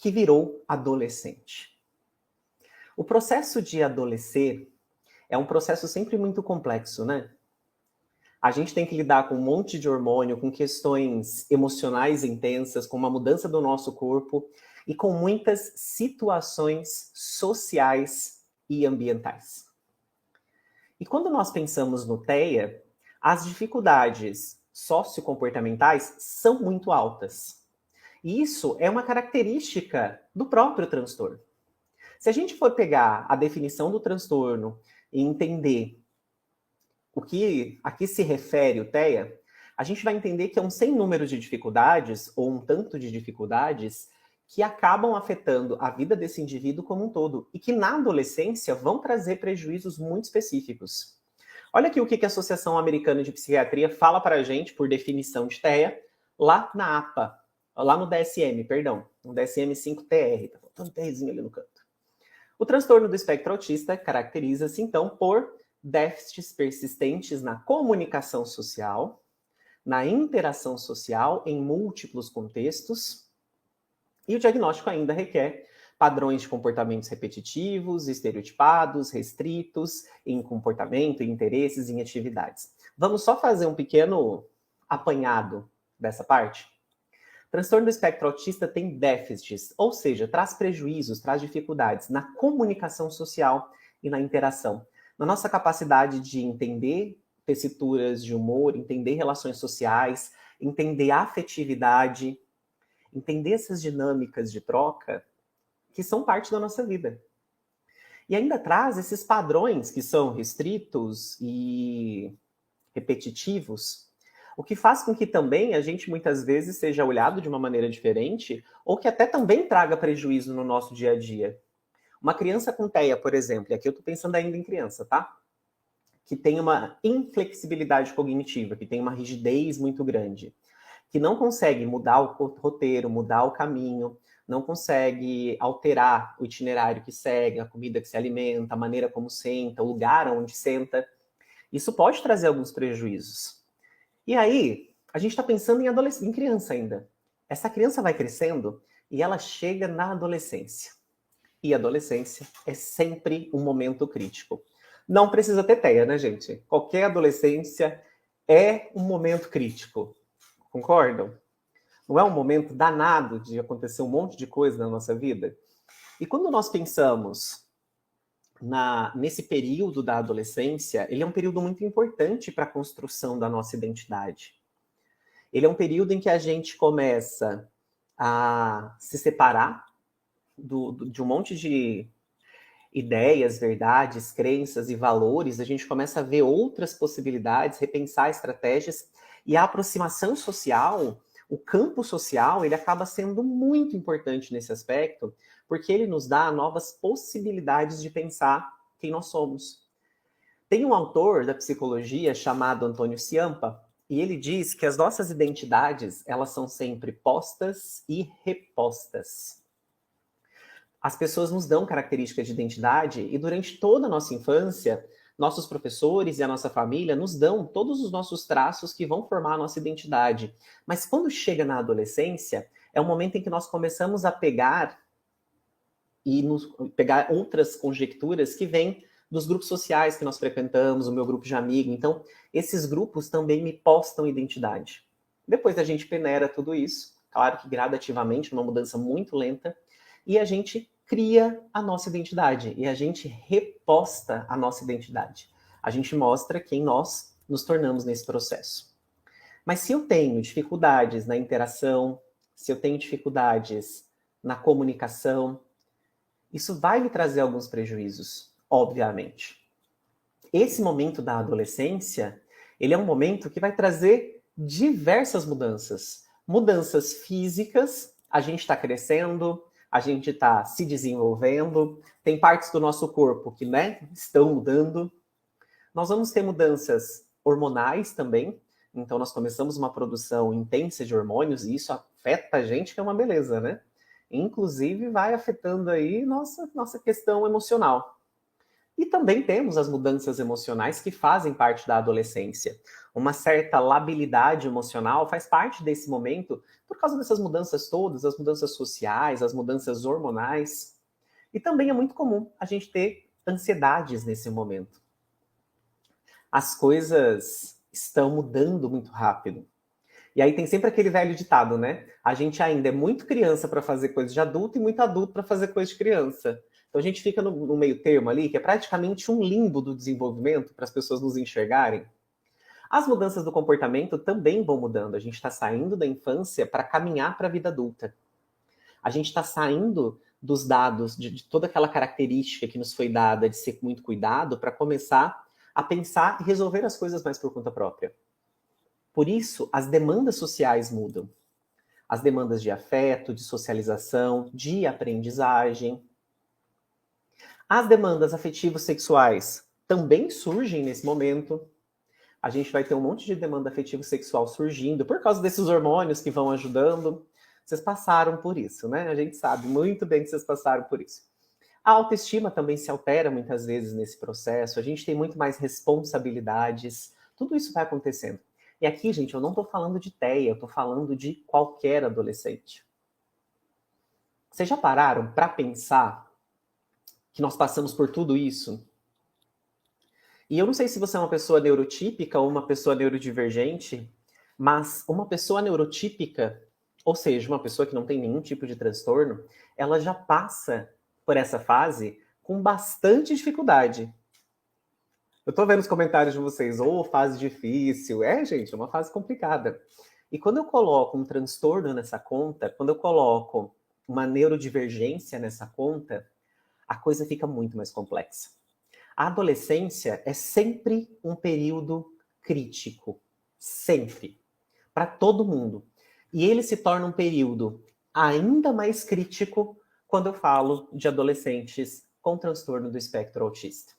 que virou adolescente. O processo de adolescer é um processo sempre muito complexo, né? A gente tem que lidar com um monte de hormônio, com questões emocionais intensas, com uma mudança do nosso corpo e com muitas situações sociais e ambientais. E quando nós pensamos no TEA, as dificuldades sociocomportamentais são muito altas. E isso é uma característica do próprio transtorno. Se a gente for pegar a definição do transtorno e entender a que se refere o TEA, a gente vai entender que é um sem número de dificuldades, ou um tanto de dificuldades, que acabam afetando a vida desse indivíduo como um todo, e que na adolescência vão trazer prejuízos muito específicos. Olha aqui o que a Associação Americana de Psiquiatria fala para a gente, por definição de TEA, lá na APA, lá no DSM, perdão, no DSM-5-TR, tá faltando um TRzinho ali no canto. O transtorno do espectro autista caracteriza-se, então, por déficits persistentes na comunicação social, na interação social em múltiplos contextos, e o diagnóstico ainda requer padrões de comportamentos repetitivos, estereotipados, restritos em comportamento, em interesses, em atividades. Vamos só fazer um pequeno apanhado dessa parte? Transtorno do espectro autista tem déficits, ou seja, traz prejuízos, traz dificuldades na comunicação social e na interação. Na nossa capacidade de entender tessituras de humor, entender relações sociais, entender afetividade, entender essas dinâmicas de troca que são parte da nossa vida. E ainda traz esses padrões que são restritos e repetitivos, o que faz com que também a gente muitas vezes seja olhado de uma maneira diferente, ou que até também traga prejuízo no nosso dia a dia. Uma criança com TEA, por exemplo, e aqui eu estou pensando ainda em criança, tá? Que tem uma inflexibilidade cognitiva, que tem uma rigidez muito grande, que não consegue mudar o roteiro, mudar o caminho, não consegue alterar o itinerário que segue, a comida que se alimenta, a maneira como senta, o lugar onde senta. Isso pode trazer alguns prejuízos. E aí, a gente está pensando em criança ainda. Essa criança vai crescendo e ela chega na adolescência. E a adolescência é sempre um momento crítico. Não precisa ter TEA, né, gente? Qualquer adolescência é um momento crítico. Concordam? Não é um momento danado de acontecer um monte de coisa na nossa vida? E quando nós pensamos nesse período da adolescência, ele é um período muito importante para a construção da nossa identidade. Ele é um período em que a gente começa a se separar de um monte de ideias, verdades, crenças e valores, a gente começa a ver outras possibilidades, repensar estratégias, e a aproximação social, o campo social, ele acaba sendo muito importante nesse aspecto, porque ele nos dá novas possibilidades de pensar quem nós somos. Tem um autor da psicologia chamado Antônio Ciampa, e ele diz que as nossas identidades, elas são sempre postas e repostas. As pessoas nos dão características de identidade e durante toda a nossa infância, nossos professores e a nossa família nos dão todos os nossos traços que vão formar a nossa identidade. Mas quando chega na adolescência, é o momento em que nós começamos a pegar outras conjecturas que vêm dos grupos sociais que nós frequentamos, o meu grupo de amigo. Então, esses grupos também me postam identidade. Depois a gente peneira tudo isso, claro que gradativamente, numa mudança muito lenta, e a gente cria a nossa identidade, e a gente reposta a nossa identidade. A gente mostra quem nós nos tornamos nesse processo. Mas se eu tenho dificuldades na interação, se eu tenho dificuldades na comunicação, isso vai me trazer alguns prejuízos, obviamente. Esse momento da adolescência, ele é um momento que vai trazer diversas mudanças. Mudanças físicas, a gente está crescendo, a gente está se desenvolvendo, tem partes do nosso corpo que, estão mudando. Nós vamos ter mudanças hormonais também, então nós começamos uma produção intensa de hormônios e isso afeta a gente, que é uma beleza, né? Inclusive vai afetando aí nossa questão emocional. E também temos as mudanças emocionais que fazem parte da adolescência. Uma certa labilidade emocional faz parte desse momento por causa dessas mudanças todas, as mudanças sociais, as mudanças hormonais. E também é muito comum a gente ter ansiedades nesse momento. As coisas estão mudando muito rápido. E aí tem sempre aquele velho ditado, né? A gente ainda é muito criança para fazer coisa de adulto e muito adulto para fazer coisa de criança. Então a gente fica no meio termo ali, que é praticamente um limbo do desenvolvimento para as pessoas nos enxergarem. As mudanças do comportamento também vão mudando. A gente está saindo da infância para caminhar para a vida adulta. A gente está saindo dos dados, de toda aquela característica que nos foi dada de ser com muito cuidado, para começar a pensar e resolver as coisas mais por conta própria. Por isso, as demandas sociais mudam. As demandas de afeto, de socialização, de aprendizagem. As demandas afetivos sexuais também surgem nesse momento. A gente vai ter um monte de demanda afetivo sexual surgindo por causa desses hormônios que vão ajudando. Vocês passaram por isso, né? A gente sabe muito bem que vocês passaram por isso. A autoestima também se altera muitas vezes nesse processo. A gente tem muito mais responsabilidades. Tudo isso vai acontecendo. E aqui, gente, eu não estou falando de TEA, eu estou falando de qualquer adolescente. Vocês já pararam para pensar que nós passamos por tudo isso? E eu não sei se você é uma pessoa neurotípica ou uma pessoa neurodivergente, mas uma pessoa neurotípica, ou seja, uma pessoa que não tem nenhum tipo de transtorno, ela já passa por essa fase com bastante dificuldade. Eu tô vendo os comentários de vocês, fase difícil. Gente, é uma fase complicada. E quando eu coloco um transtorno nessa conta, quando eu coloco uma neurodivergência nessa conta, a coisa fica muito mais complexa. A adolescência é sempre um período crítico. Sempre. Para todo mundo. E ele se torna um período ainda mais crítico quando eu falo de adolescentes com transtorno do espectro autista.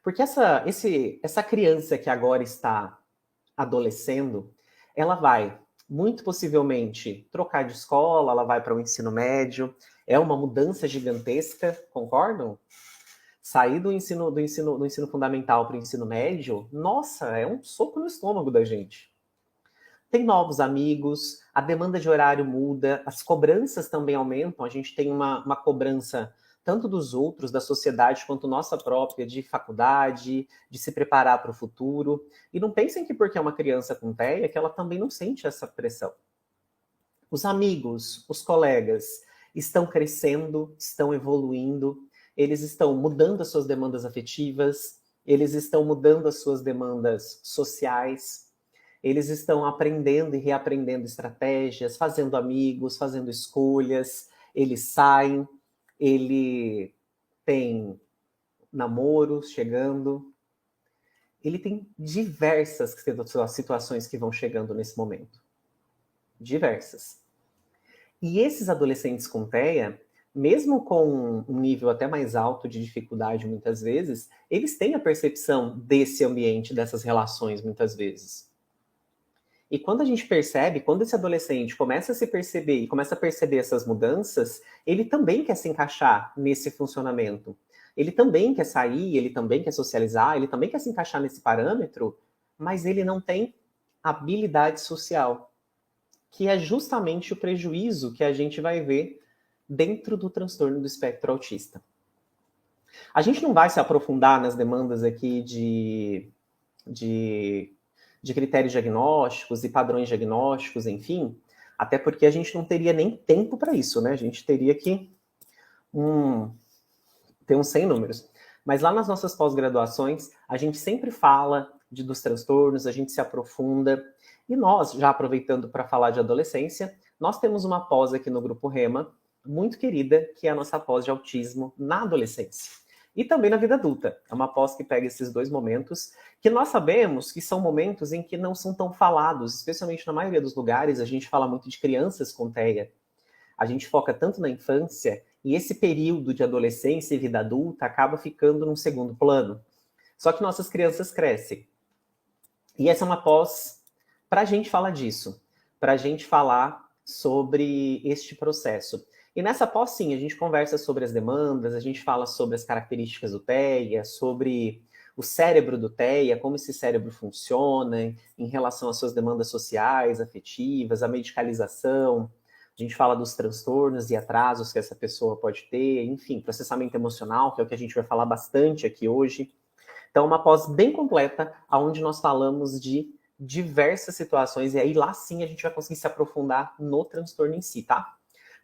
Porque essa criança que agora está adolescendo, ela vai, muito possivelmente, trocar de escola, ela vai para o ensino médio, é uma mudança gigantesca, concordam? Sair do ensino fundamental para o ensino médio, nossa, é um soco no estômago da gente. Tem novos amigos, a demanda de horário muda, as cobranças também aumentam, a gente tem uma cobrança tanto dos outros, da sociedade, quanto nossa própria, de faculdade, de se preparar para o futuro. E não pensem que porque é uma criança com TEA, que ela também não sente essa pressão. Os amigos, os colegas estão crescendo, estão evoluindo, eles estão mudando as suas demandas afetivas, eles estão mudando as suas demandas sociais, eles estão aprendendo e reaprendendo estratégias, fazendo amigos, fazendo escolhas, eles saem, ele tem namoros chegando, ele tem diversas situações que vão chegando nesse momento. Diversas. E esses adolescentes com TEA, mesmo com um nível até mais alto de dificuldade muitas vezes, eles têm a percepção desse ambiente, dessas relações muitas vezes. E quando a gente percebe, quando esse adolescente começa a se perceber e começa a perceber essas mudanças, ele também quer se encaixar nesse funcionamento. Ele também quer sair, ele também quer socializar, ele também quer se encaixar nesse parâmetro, mas ele não tem habilidade social, que é justamente o prejuízo que a gente vai ver dentro do transtorno do espectro autista. A gente não vai se aprofundar nas demandas aqui de critérios diagnósticos e padrões diagnósticos, enfim, até porque a gente não teria nem tempo para isso, né? A gente teria que ter uns 100 números. Mas lá nas nossas pós-graduações, a gente sempre fala dos transtornos, a gente se aprofunda. E nós, já aproveitando para falar de adolescência, nós temos uma pós aqui no Grupo Rema, muito querida, que é a nossa pós de autismo na adolescência. E também na vida adulta. É uma pós que pega esses dois momentos, que nós sabemos que são momentos em que não são tão falados, especialmente na maioria dos lugares, a gente fala muito de crianças com TEA. A gente foca tanto na infância, e esse período de adolescência e vida adulta acaba ficando num segundo plano. Só que nossas crianças crescem. E essa é uma pós para a gente falar disso, para a gente falar sobre este processo. E nessa pós, sim, a gente conversa sobre as demandas, a gente fala sobre as características do TEA, sobre o cérebro do TEA, como esse cérebro funciona em relação às suas demandas sociais, afetivas, a medicalização. A gente fala dos transtornos e atrasos que essa pessoa pode ter, enfim, processamento emocional, que é o que a gente vai falar bastante aqui hoje. Então, uma pós bem completa, onde nós falamos de diversas situações, e aí lá sim a gente vai conseguir se aprofundar no transtorno em si, tá?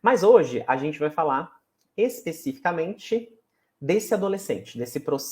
Mas hoje a gente vai falar especificamente desse adolescente, desse processo